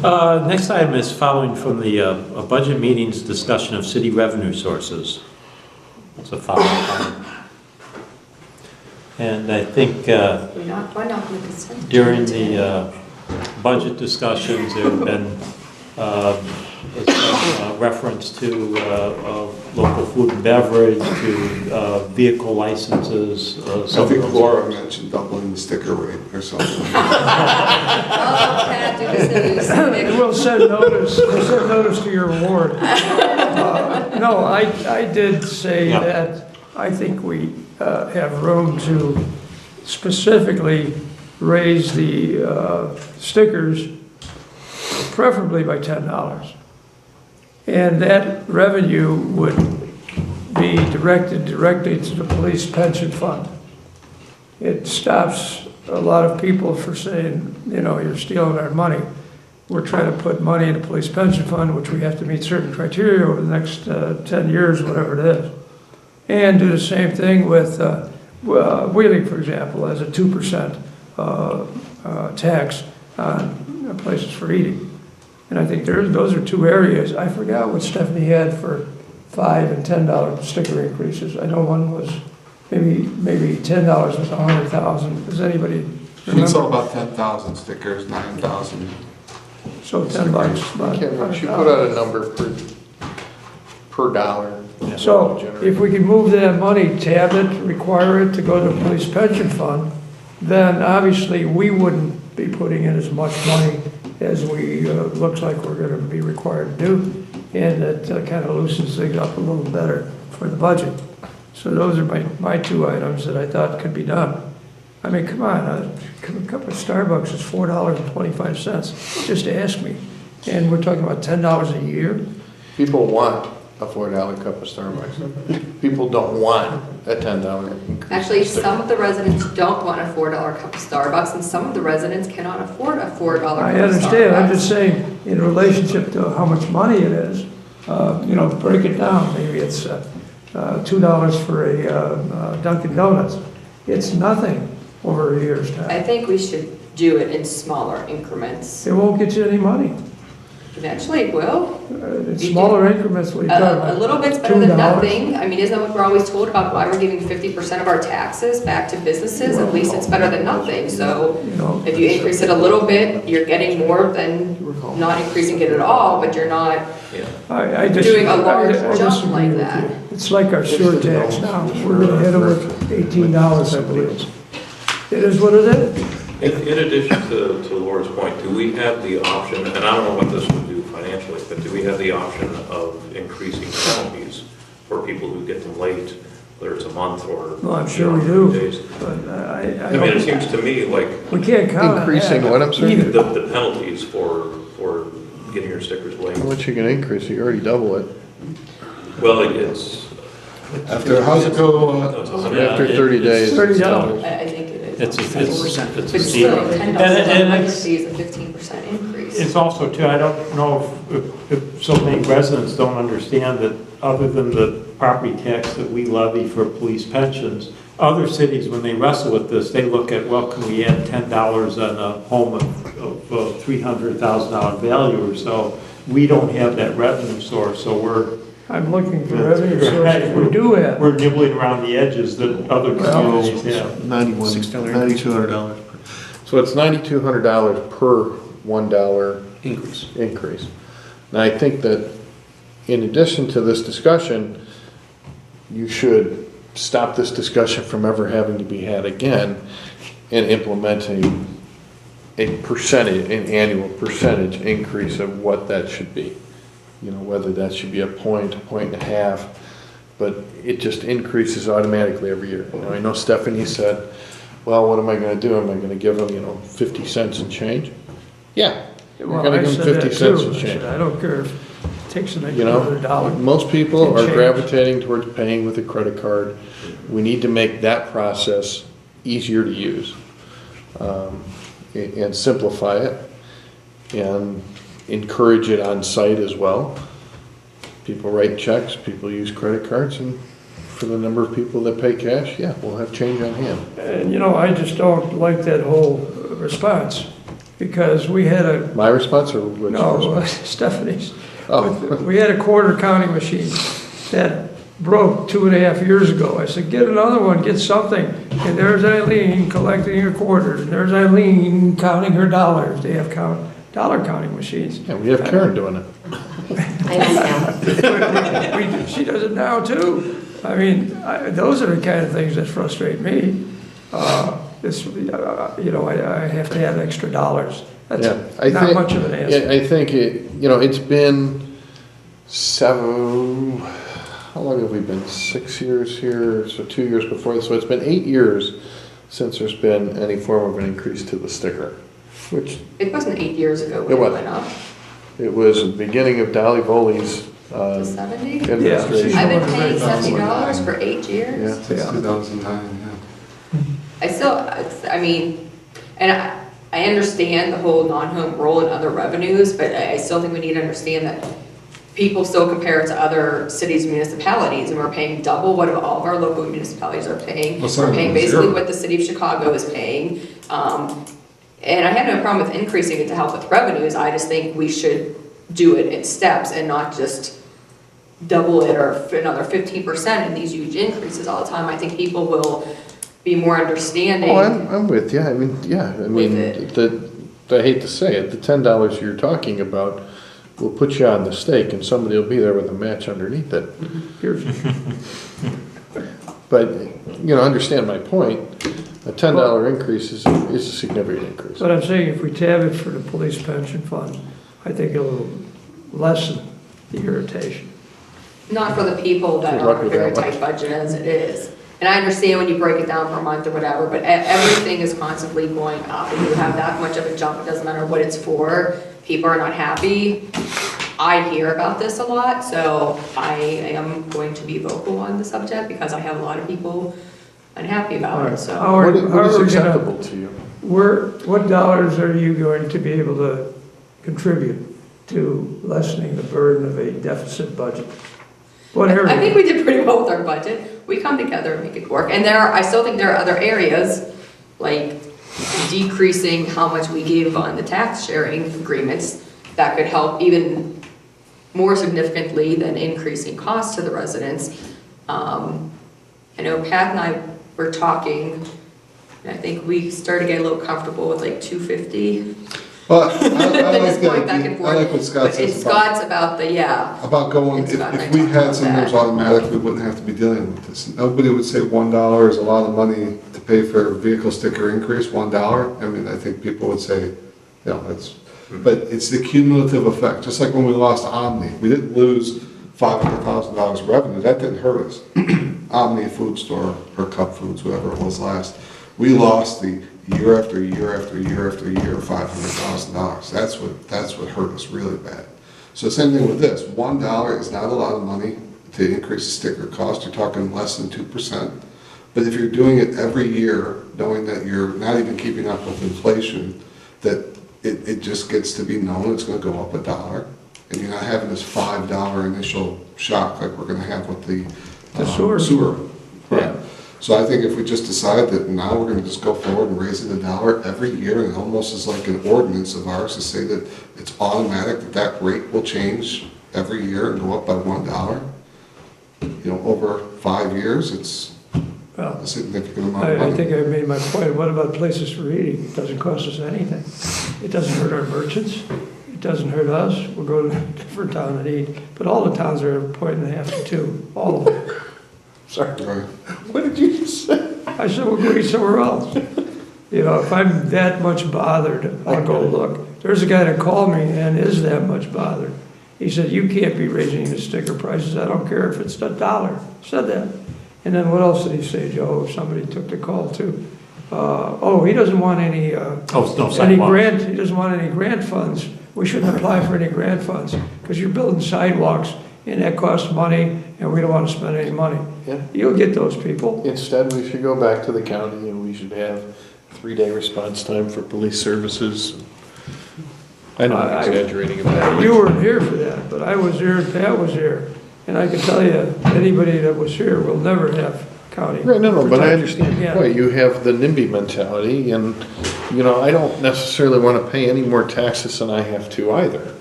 Next item is following from the budget meetings discussion of city revenue sources. It's a follow-up item. And I think during the budget discussions, there have been reference to local food and beverage, to vehicle licenses. I think Laura mentioned doubling the sticker rate or something. We'll send notice to your ward. No, I did say that I think we have room to specifically raise the stickers, preferably by $10. And that revenue would be directed directly to the police pension fund. It stops a lot of people for saying, you know, you're stealing our money. We're trying to put money in the police pension fund, which we have to meet certain criteria over the next 10 years, whatever it is. And do the same thing with Wheeling, for example, as a 2% tax on places for eating. And I think those are two areas. I forgot what Stephanie had for $5 and $10 sticker increases. I know one was maybe $10 was 100,000. Does anybody remember? It's all about 10,000 stickers, 9,000. So $10. She put out a number per dollar. So if we can move that money, tab it, require it to go to the police pension fund, then obviously we wouldn't be putting in as much money as we looks like we're going to be required to do, and that kind of loosens things up a little better for the budget. So those are my two items that I thought could be done. I mean, come on, a cup of Starbucks is $4.25. Just ask me. And we're talking about $10 a year. People want a $4 cup of Starbucks. People don't want a $10 increase. Actually, some of the residents don't want a $4 cup of Starbucks, and some of the residents cannot afford a $4 cup of Starbucks. I understand. I'm just saying, in relationship to how much money it is, you know, break it down. Maybe it's $2 for a Dunkin' Donuts. It's nothing over a year's time. I think we should do it in smaller increments. It won't get you any money. Eventually it will. It's smaller increments. What are you talking about? A little bit's better than nothing. I mean, isn't that what we're always told about why we're giving 50% of our taxes back to businesses? At least it's better than nothing. So if you increase it a little bit, you're getting more than not increasing it at all, but you're not doing a large jump like that. It's like our sewer tax now. We're going to hit them with $18, I believe. It is what it is. In addition to Laura's point, do we have the option, and I don't know what this would do financially, but do we have the option of increasing penalties for people who get them late, whether it's a month or well, I'm sure we do. days? But I mean, it seems to me like we can't count increasing what I'm saying. The penalties for getting your stickers late. How much you can increase? You already double it. Well, it's After, how's it go? After 30 days. $30. I think it is. It's a But still, $10 and fee is a 15% increase. It's also too, I don't know if so many residents don't understand that other than the property tax that we levy for police pensions, other cities, when they wrestle with this, they look at, well, can we add $10 on a home of $300,000 value or so? We don't have that revenue source, so I'm looking for revenue sources. We do have. We're nibbling around the edges that other communities have. $9,200. So it's $9,200 per $1 increase. Now I think that in addition to this discussion, you should stop this discussion from ever having to be had again and implementing an annual percentage increase of what that should be. You know, whether that should be a point and a half, but it just increases automatically every year. You know, I know Stephanie said, well, what am I going to do? Am I going to give them, 50 cents and change? Yeah, you're going to give them 50 cents and change. I don't care if it takes another dollar. Most people are gravitating towards paying with a credit card. We need to make that process easier to use and simplify it and encourage it on site as well. People write checks, people use credit cards, and for the number of people that pay cash, yeah, we'll have change on hand. And I just don't like that whole response. because we had a, My response or which? no, Stephanie's. Oh. We had a quarter counting machine that broke 2.5 years ago. I said, get another one, get something. And there's Eileen collecting her quarters, and there's Eileen counting her dollars. They have dollar counting machines. Yeah, we have Karen doing it. She does it now too. I mean, those are the kind of things that frustrate me. I have to have extra dollars. That's not much of an answer. I think it's been how long have we been? 6 years here, so 2 years before. So it's been 8 years since there's been any form of an increase to the sticker, which It wasn't 8 years ago when It it was. went up. it was the beginning of Dolly Voley's To 70? administration. I've been paying $70 for 8 years. Yeah. Since 2009, yeah. I still, I mean, and I understand the whole non-home rule and other revenues, but I still think we need to understand that people still compare it to other cities and municipalities, and we're paying double what all of our local municipalities are paying. Well, some We're of paying them basically zero. what the city of Chicago is paying. And I have no problem with increasing it to help with revenues. I just think we should do it in steps and not just double it or another 15% in these huge increases all the time. I think people will be more understanding. Oh, I'm with you. I mean, yeah, I mean, I hate to say it, the $10 you're talking about will put you on the stake and somebody will be there with a match underneath it. But, understand my point. A $10 increase is a significant increase. But I'm saying if we tab it for the police pension fund, I think it'll lessen the irritation. Not for the people that Good are luck on a with very that one. tight budget as it is. And I understand when you break it down per month or whatever, but everything is constantly going up. And you have that much of a jump, it doesn't matter what it's for. People are not happy. I hear about this a lot, so I am going to be vocal on the subject because I have a lot of people unhappy about it, so. What is acceptable to you? What dollars are you going to be able to contribute to lessening the burden of a deficit budget? What area? I think we did pretty well with our budget. We come together and make it work. And I still think there are other areas, like decreasing how much we give on the tax sharing agreements, that could help even more significantly than increasing costs to the residents. I know Pat and I were talking, and I think we started to get a little comfortable with like 250. Well, I At like this point, back that. and I forth. like what Scott But says it's Scott's about the, about going, It's Scott and I if we talked had about some of those that. automatic, we wouldn't have to be dealing with this. Nobody would say $1 is a lot of money to pay for a vehicle sticker increase, $1. I mean, I think people would say, but it's the cumulative effect, just like when we lost Omni. We didn't lose $500,000 revenue, that didn't hurt us. Omni Food Store, or Cup Foods, whatever it was last. We lost the year after year after year after year, $500,000. That's what hurt us really bad. So same thing with this. $1 is not a lot of money to increase the sticker cost. You're talking less than 2%. But if you're doing it every year, knowing that you're not even keeping up with inflation, that it just gets to be known it's going to go up $1, and you're not having this $5 initial shock like we're going to have with the sewer. Yeah. So I think if we just decide that now we're going to just go forward and raise it $1 every year, and it almost is like an ordinance of ours to say that it's automatic that rate will change every year and go up by $1. Over 5 years, it's a significant amount of I money. think I made my point. What about places for eating? It doesn't cost us anything. It doesn't hurt our merchants. It doesn't hurt us. We'll go to a different town and eat. But all the towns are 1.5 to 2, all of them. Sorry. Right. What did you just say? I said, we'll go eat somewhere else. If I'm that much bothered, I'll go look. There's a guy that called me and is that much bothered. He said, you can't be raising the sticker prices. I don't care if it's $1. Said that. And then what else did he say, Joe? Somebody took the call too. He doesn't want any grant. He doesn't want any grant funds. We shouldn't apply for any grant funds because you're building sidewalks and that costs money and we don't want to spend any money. Yeah. You'll get those people. Instead, we should go back to the county and we should have 3-day response time for police services. I know I'm exaggerating about that. You weren't here for that, but I was here and Pat was here. And I can tell you, anybody that was here will never have county. Right, no, but I protection understand your again. point. You have the NIMBY mentality, and you know, I don't necessarily want to pay any more taxes than I have to either.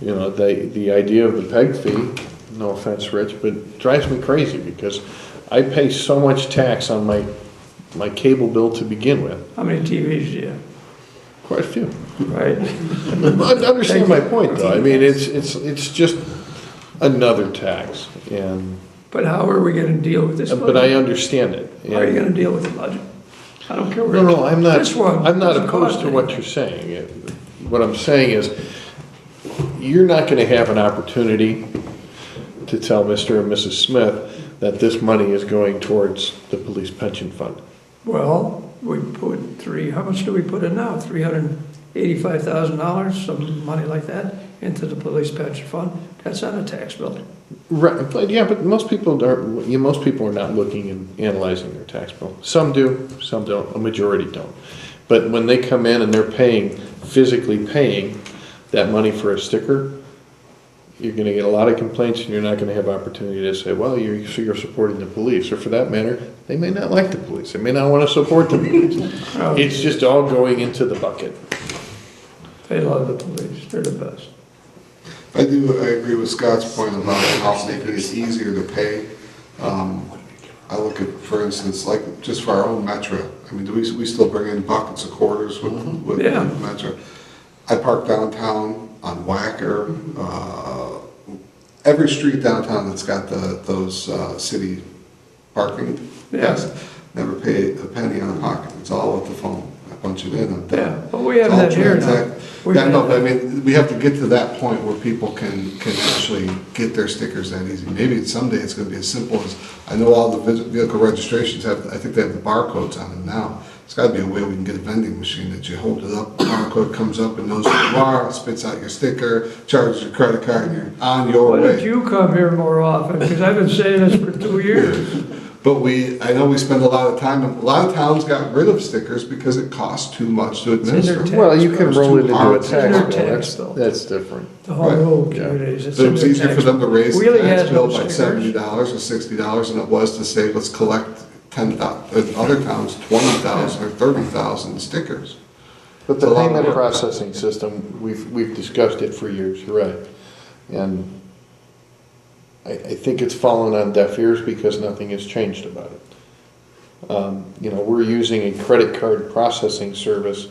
You know, the idea of the peg fee, no offense, Rich, but it drives me crazy because I pay so much tax on my cable bill to begin with. How many TVs do you have? Quite a few. Right? Understand my point, though. I mean, it's just another tax, and But how are we gonna deal with this budget? but I understand it. How are you gonna deal with the budget? I don't care where. No, I'm not. This one I'm not doesn't opposed cost to what anything. you're saying. What I'm saying is, you're not going to have an opportunity to tell Mr. and Mrs. Smith that this money is going towards the police pension fund. Well, we put how much do we put in now? $385,000, some money like that, into the police pension fund. That's on a tax bill. Right, but yeah, but most people are not looking and analyzing their tax bill. Some do, some don't, a majority don't. But when they come in and they're physically paying that money for a sticker, you're gonna get a lot of complaints and you're not gonna have opportunity to say, well, you're supporting the police, or for that matter, they may not like the police, they may not wanna support the police. It's just all going into the bucket. They love the police, they're the best. I agree with Scott's point about how making it easier to pay. I look at, for instance, like just for our own Metro. I mean, we still bring in buckets of quarters with Yeah. Metro. I park downtown on Wacker. Every street downtown that's got those city parking. Yeah. Never pay a penny out of pocket. It's all with the phone. I punch it in, I'm done. Yeah, but we have It's all that here now. transact- We've Yeah, no, had but I that. mean, we have to get to that point where people can actually get their stickers that easy. Maybe someday it's gonna be as simple as, I know all the vehicle registrations have, I think they have the barcodes on them now. It's gotta be a way we can get a vending machine that you hold it up, the barcode comes up and knows who you are, spits out your sticker, charges your credit card, and you're on your Why don't way. you come here more often? Because I've been saying this for 2 years. But I know we spend a lot of time, a lot of towns got rid of stickers because it costs too much to in their administer. tax Well, you can roll it into a hard. It's in their tax bill, tax bill. that's different. The whole Right. rule Yeah. communities. it's So in it was their easier for tax them to bill. raise the Wheeling tax has bill no by stickers. $70 or $60 than it was to say, let's collect 10,000, in other towns, 20,000 or 30,000 stickers. But the It's a lot of payment work. processing system, we've discussed it for years, you're right. And I think it's fallen on deaf ears because nothing has changed about it. You know, we're using a credit card processing service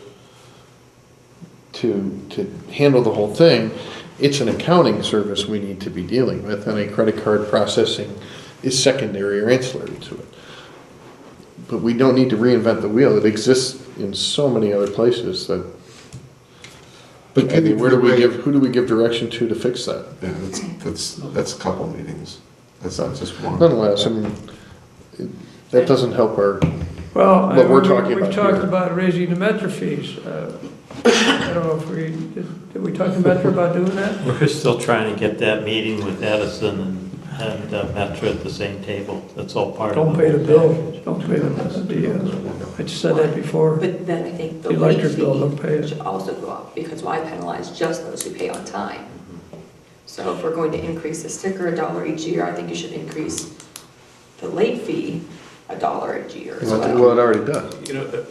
to handle the whole thing. It's an accounting service we need to be dealing with, and a credit card processing is secondary or ancillary to it. But we don't need to reinvent the wheel. It exists in so many other places that, But I mean, who do we give direction to fix that? Yeah, that's a couple meetings. That's not just one. Nonetheless, I mean, that doesn't help our, Well, What we're talking about we've talked here. about raising the Metro fees. I don't know if did we talk to Metro about doing that? We're still trying to get that meeting with Edison and Metro at the same table. That's all part of Don't the pay the whole bill, package. don't pay I just said that before. But then I think the The late electric bill, don't pay fee it. should also go up, because why penalize just those who pay on time? So if we're going to increase the sticker $1 each year, I think you should increase the late fee $1 each year as well, well. it already does. You know,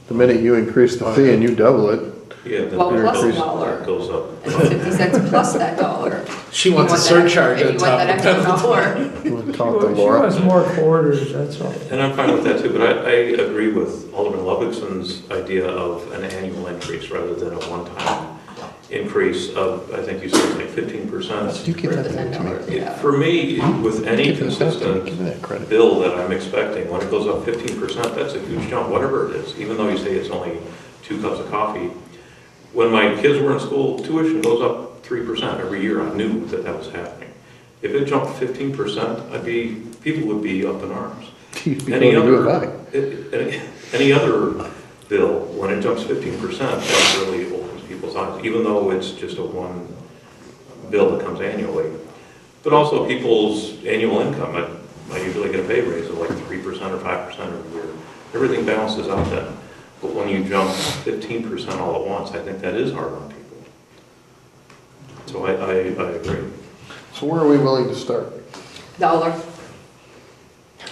The minute you increase the fee and you double it, yeah, the Well, plus bill $1. goes up. And 50 cents plus that $1. She wants a You want that surcharge extra- on If you want that top extra of $1. we'll She talk to Laura. wants more quarters, that's all. And I'm fine with that too, but I agree with Alderman Ludwigson's idea of an annual increase rather than a one-time increase of, I think you said like 15%. You give For that the back to me. $10, yeah. For me, with any Give it back to me. consistent Give me that credit. bill that I'm expecting, when it goes up 15%, that's a huge jump, whatever it is, even though you say it's only 2 cups of coffee. When my kids were in school, tuition goes up 3% every year. I knew that that was happening. If it jumped 15%, people would be up in arms. You'd be going to do it back. Any other bill, when it jumps 15%, that really opens people's eyes, even though it's just a one bill that comes annually. But also people's annual income. I usually get a pay raise of like 3% or 5% every year. Everything balances out then. But when you jump 15% all at once, I think that is hard on people. So I agree. So where are we willing to start? $1.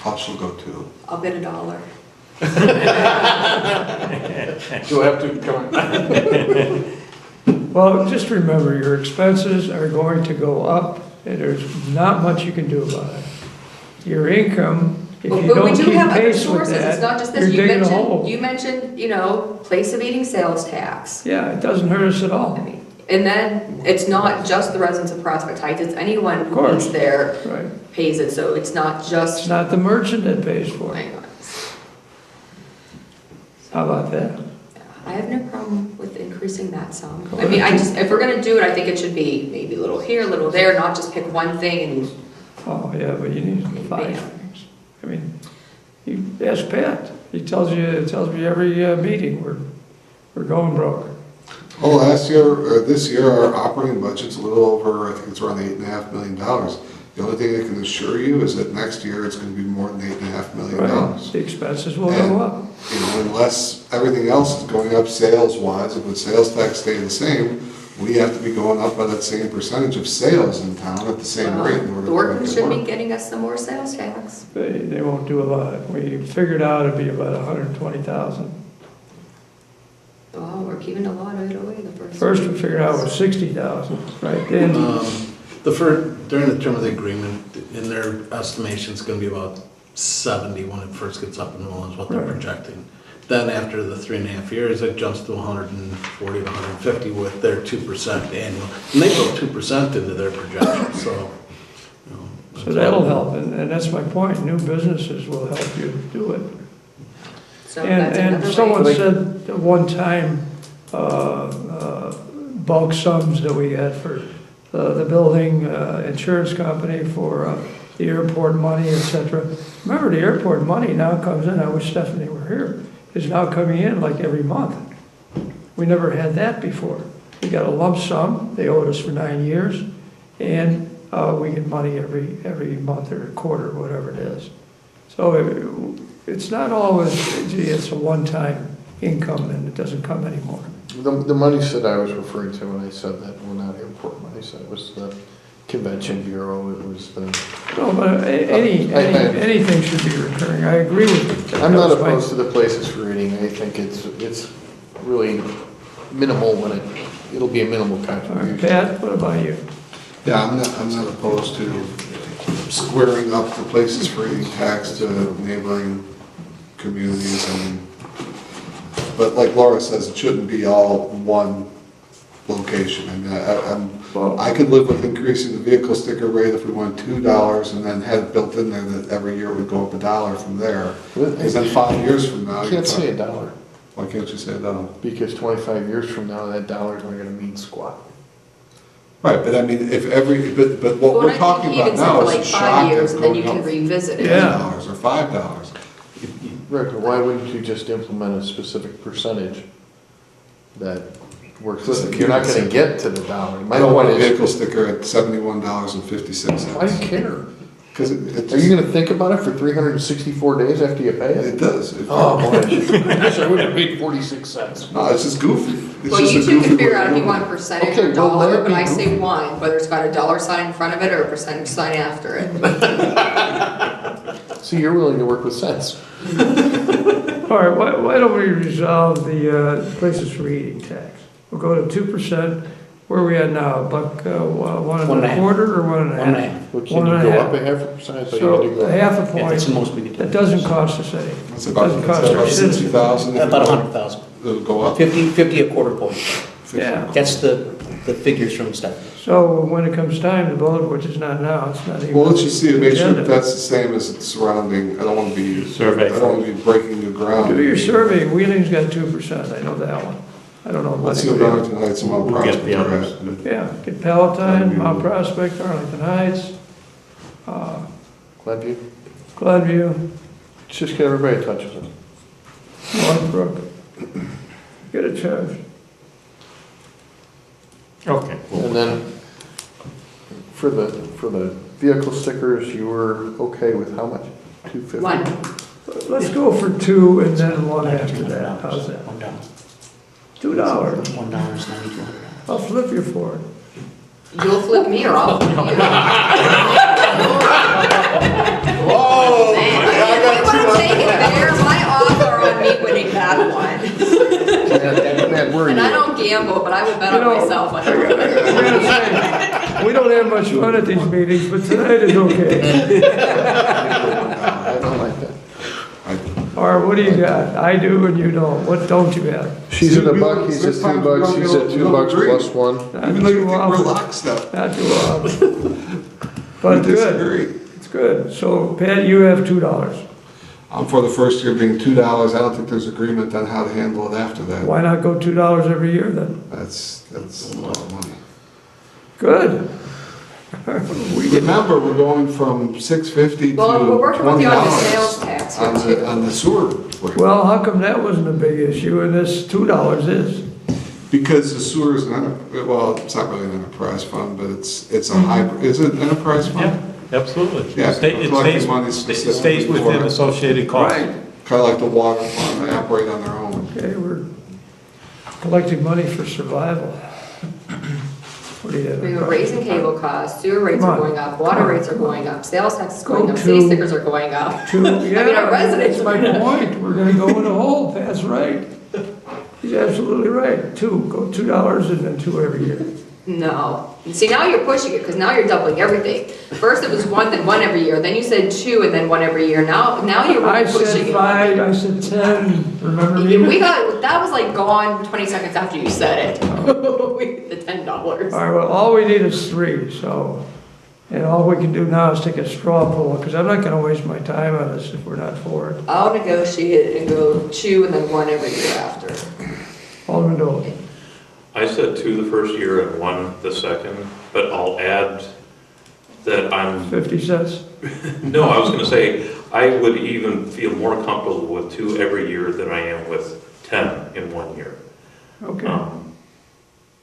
I'll still go to. I'll bid $1. Do I have to come on? Well, just remember, your expenses are going to go up, and there's not much you can do about it. Your income, if But you we don't do keep have other pace with sources, it's not that, just you're this, digging a hole. you mentioned, place of eating sales tax. Yeah, it doesn't hurt us at all. I mean, and then, it's not just the residents of Prospect Heights, it's anyone Of who course. eats there Right. pays it, so it's not It's just. not the merchant that pays for it. Hang on. How about that? I have no problem with increasing that sum. I mean, if we're gonna do it, I think it should be maybe a little here, a little there, not just pick one thing and. Oh, yeah, but you need 5 things. I mean, you ask Pat, he tells me every meeting, we're going broke. Well, this year, our operating budget's a little over, I think it's around $8.5 million. The only thing I can assure you is that next year it's gonna be more than $8.5 million. Right. The expenses will go up. Unless everything else is going up sales-wise, and with sales tax staying the same, we have to be going up by that same percentage of sales in town at the same rate in order to Thornton make it should be work. getting us some more sales tax. They won't do a lot. We figured out it'd be about 120,000. Oh, we're keeping a lot of it away the first. First we figured out it was 60,000, right? Then, During the term of the agreement, in their estimation, it's gonna be about 70 when it first gets up and rolling, is what they're Right. projecting. Then after the 3.5 years, it jumps to 140 to 150 with their 2% annual. And they built 2% into their projection, so, you know. so that'll help, and that's my point. New businesses will help you do it. So that's And another someone way. said at one time, bulk sums that we had for the building, insurance company, for the airport money, et cetera. Remember, the airport money now comes in, I wish Stephanie were here, is now coming in like every month. We never had that before. We got a lump sum, they owed us for 9 years, and we get money every month or quarter, whatever it is. So it's not always, gee, it's a one-time income and it doesn't come anymore. The money that I was referring to when I said that, well, not airport money, so it was the convention bureau, it was the. No, but anything should be recurring. I agree with you. I'm not opposed to the places for eating, I think it's really minimal when it'll be a minimal All right, contribution. Pat, what about you? Yeah, I'm not opposed to squaring up the places for eating tax to neighboring communities but like Laura says, it shouldn't be all one location. I mean, I could live with increasing the vehicle sticker rate if we went $2 and then had it built in there that every year it would go up $1 from there. Because then 5 years from now. You can't say $1. Why can't you say $1? Because 25 years from now, that dollar's not gonna mean squat. Right, but I mean, but what Well, we're I talking think about even now for is like a 5 shock years that's and then you going can up revisit it. Yeah. $10 or $5. Right, but why wouldn't you just implement a specific percentage that works? Just to You're not keep it gonna simple. get to the dollar. My I don't want point a is, vehicle sticker at $71.56. I don't care. Because Are you gonna think about it for 364 days after you pay it? it does. Oh, boy. I guess I would have paid 46 cents. No, it's just goofy. It's Well, just you a two goofy can figure way out to if you do want it. percentage Okay, or well, let dollar, it but be I say goofy. one, whether it's got a dollar sign in front of it or a percentage sign after it. See, you're willing to work with cents. All right, why don't we resolve the places for eating tax? We'll go to 2%. Where are we at now? Buck, one and a quarter or 1.5? 1.5. Well, can you go up a half a percent? I thought you had to So go a half a Yeah, that's the point, most we could do. that doesn't cost us any. It's about Doesn't cost our citizens. 60,000. About 100,000. It'll go up. 50 a quarter point. Yeah, That's the figures from stuff. so when it comes time to vote, which is not now, it's not even. Well, let's just see, to make sure agenda. that that's the same as the surrounding, I don't want to be. Survey. I don't want to be breaking new ground. Do your survey, Wheeling's got 2%, I know that one. I don't know. Let's see what about Arlington Heights and Mount We'll get the Prospect are others. at. Yeah, get Palatine, Mount Prospect, Arlington Heights, Glenview? Glenview, Just get everybody touches it. Northbrook. Get a charge. Okay. And then for the vehicle stickers, you were okay with how much? 250? One. Let's go for 2 and then 1 after that, how's that? $1. $2, $1 is $9,200. I'll flip you for it. You'll flip me or I'll flip you. Oh, Man, if we would have taken it there, my offer me winning that one. Matt, where are And I you? don't gamble, but I will bet You on know, myself. I gotta say, we don't have much fun at these meetings, but tonight is okay. I don't like that. Or what do you got? I do and you don't. What don't you have? She's at $1, he's at $2, he's at $2 plus one. Not Even though you too think we're often. lockstep. Not too often. But We good. disagree. It's good. So Pat, you have $2. I'm for the first year being $2. I don't think there's agreement on how to handle it after that. Why not go $2 every year then? That's a lot of money. Good. Remember, we're going from $6.50 to $20 Well, we're working with you on the sales tax here too. on the sewer. Well, how come that wasn't a big issue and this $2 is? Because the sewer is well, it's not really an enterprise fund, but it's a hybrid, is it an enterprise fund? Yeah, absolutely. Yeah, It collecting money stays specifically within for- associated costs. Right. Kind of like the water fund, they operate on their own. Okay, we're collecting money for survival. What do you have? We were raising cable costs, sewer rates Come are on. going up, water rates are going up, sales tax is going up, Go city to- stickers are going up. Two, yeah. I mean, our residents That's are my gonna. point. We're gonna go in a hole. That's right. He's absolutely right. Go $2 and then 2 every year. No. See, now you're pushing it, because now you're doubling everything. First it was 1, then 1 every year, then you said 2 and then 1 every year. Now you're I really pushing said it. 5, I said 10. Remember me? We got, that was like gone 20 seconds after you said it. The $10. All right, well, all we need is 3, so, and all we can do now is take a straw poll, because I'm not gonna waste my time on this if we're not for it. I'll negotiate and go 2 and then 1 every year after. Alderman Dole. I said 2 the first year and 1 the second, but I'll add that I'm, 50 cents? no, I was gonna say, I would even feel more comfortable with 2 every year than I am with 10 in 1 year. Okay.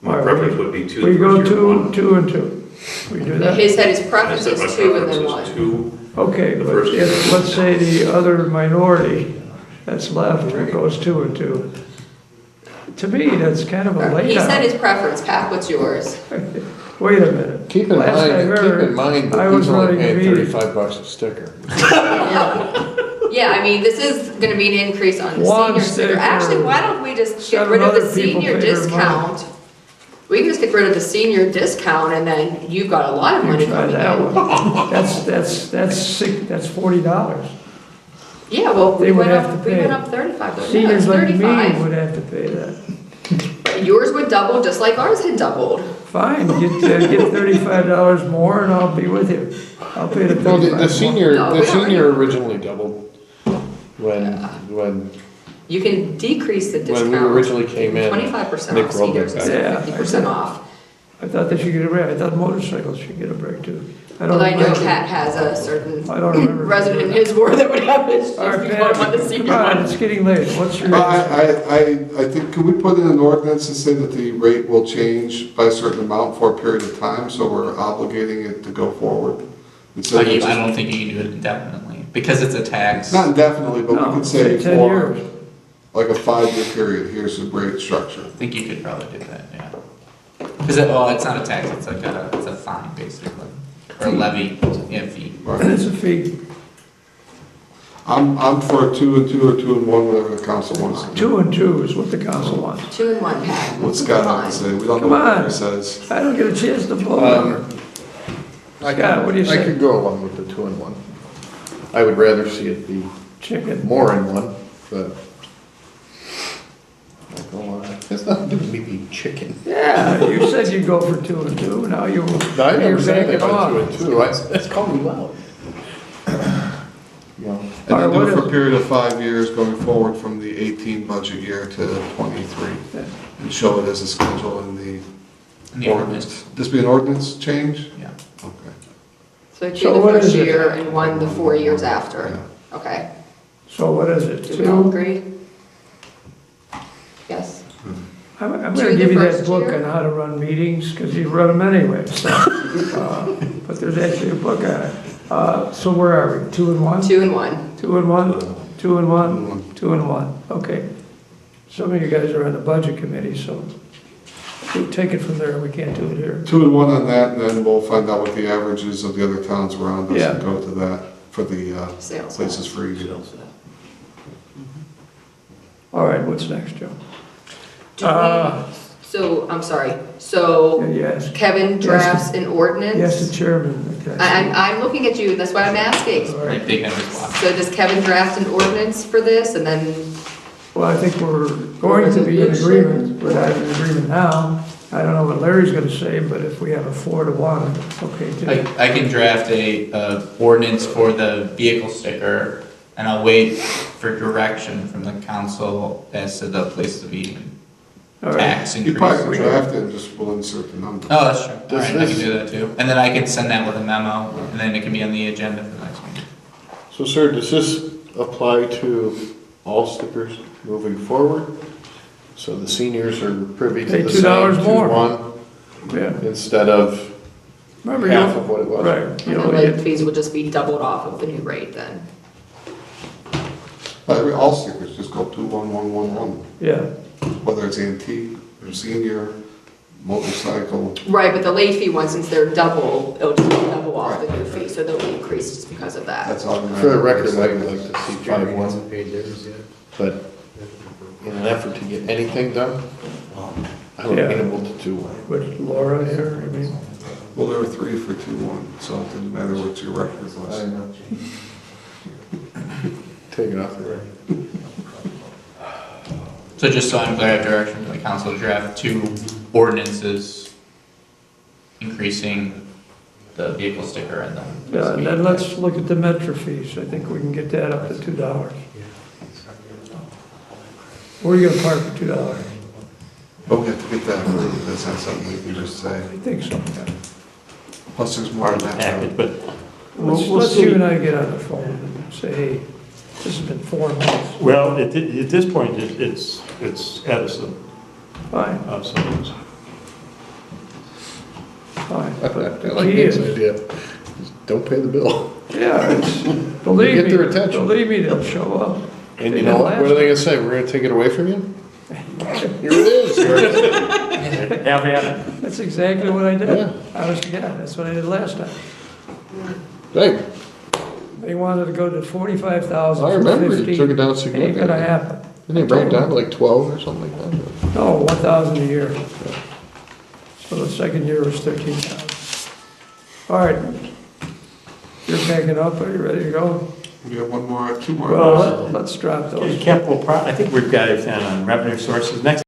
My All right, preference would be 2 We the go first year, 1. 2 and 2. We do that? He said his I preference said my is 2 and then preference 1. is 2. Okay, The but first year. if, let's say the other minority that's left, it goes 2 and 2. To me, that's kind of a He said laydown. his preference. Pat, what's yours? Wait a minute. Keep in Last I mind, heard, that I was he's only running paying meetings. $35 a sticker. Yeah, I mean, this is gonna be an increase on the One senior sticker. sticker. Actually, why don't we just get 7 rid of the other people senior pay their discount? We can just get rid of the senior discount and then you've got a lot of money You try coming that in. one. That's $40. Yeah, well, They we would went have up, to we pay. went up 35. Yeah, it's Seniors like me 35. would have to pay that. Yours would double just like ours had doubled. Fine, get $35 more and I'll be with you. I'll pay the Well, 35 the senior, No, the we don't senior originally doubled when You can decrease the we discount. originally came in. 25% Nick off rolled seniors it instead back. of Yeah, 50% off. I thought they should get a break. I thought motorcycles should get a break too. I don't Although I know remember. Pat has a certain I don't remember. resident in his ward that would have his, All right, if you want Pat, the come senior on, one. it's getting late. What's your? I think, can we put in an ordinance and say that the rate will change by a certain amount for a period of time, so we're obligating it to go forward? Instead of I just- don't think you can do it indefinitely, because it's a tax. Not indefinitely, but No, we could say say 10 for years. like a 5-year period, here's the rate structure. I think you could probably do that, yeah. Because it's not a tax, it's like it's a fine, basically, or a levy, yeah, fee. Right. And it's a fee. I'm for 2 and 2 or 2 and 1, whatever the council wants. to do. 2 and 2 is what the council wants. 2 and 1, Pat. What's Scott have to say? We don't know Come what on. he says. I don't get a chance to vote. Scott, what do you I say? could go along with the 2 and 1. I would rather see it be Chicken. more in one, but. It's nothing to do with me being chicken. Yeah, you said you'd go for 2 and 2. Now I you're never said backing that about 2 off. and 2. It's called me loud. You know, And All then right, do what it for a is- period of 5 years going forward from the 18 budget year to 23. And show it as a schedule in the In the ordinance. This be an ordinance change? Yeah. Okay. So 2 So the what first is it? year and 1 the 4 years after. Okay. So what is it? Do we all 2? agree? Yes. I'm 2 gonna the give you that first book year? on how to run meetings, because you run them anyway, so. But there's actually a book on it. So where are we? 2 and 1? 2 and 1. 2 and 1? 2 and 1? 2 and 1, okay. Some of you guys are on the budget committee, so we'll take it from there, we can't do it here. 2 and 1 on that, and then we'll find out what the averages of the other towns around us Yeah. and go to that for the Sales. places for eating. All right, what's next, Joe? Do we, so, I'm sorry, so Yes, Kevin drafts an ordinance? yes, the chairman. Okay. I'm looking at you, that's why I'm asking. All Like right. big numbers block. So does Kevin draft an ordinance for this and then, Well, I think we're going to be in agreement. We're not in agreement now. I don't know what Larry's gonna say, but if we have a 4-1, it's okay too. I can draft ordinance for the vehicle sticker, and I'll wait for direction from the council as to the place to be All right. tax You increase. probably draft it and just will insert the number. Oh, that's true. Does Alright, I can this- do that too. And then I can send that with a memo, and then it can be on the agenda for the next meeting. So sir, does this apply to all stickers moving forward? So the seniors are privy to Pay the $2 same more. 2-1 Yeah. instead of Remember, half you, of what it was? right, and you the know, late fees will just be doubled off of the new rate then? But all stickers just go 2-1-1-1-1, yeah, whether it's antique or senior, motorcycle. Right, but the late fee one, since they're double, it'll just double off the new fee, so they'll be increased just because of that. That's automatic. For the record, I'd like to see Jeremy 5-1, hasn't paid theirs yet. but in an effort to get anything done, I would Yeah. be able to do one. with Laura here, I mean, Well, there were 3 for 2-1, so it didn't matter what your record was. Take it off the record. So just so I'm clear, I have direction from the council to draft 2 ordinances increasing the vehicle sticker and the. yeah, and then let's look at the Metro fees. I think we can get that up to $2. Where are you gonna park for $2? But we have to get that approved, that's not something we can just say. I think so, yeah. Plus, there's more part than of the that. package, but Let's, we'll let's see. you and I get on the phone and say, hey, this has been 4 months. Well, at this point, it's Edison, Fine, so fine, I but the like key Nate's is, idea. Just don't pay the bill. yeah, it's, believe Get me, their attention. believe me, they'll show up. And They you did know what? last What are they gonna say? We're gonna take it away from you? Here it is. have at it. That's exactly what I did. Yeah. That's what I did last time. Hey, They wanted to go to 45,000 I for remember 50. you took it down Ain't significantly. gonna happen. Didn't they bring it down to like 12 or something like that? No, 1,000 a year. So the second year was 13,000. All right. You're packing up, are you ready to go? We have 2 more. Well, let's drop those. I think we've got everything on revenue sources. Next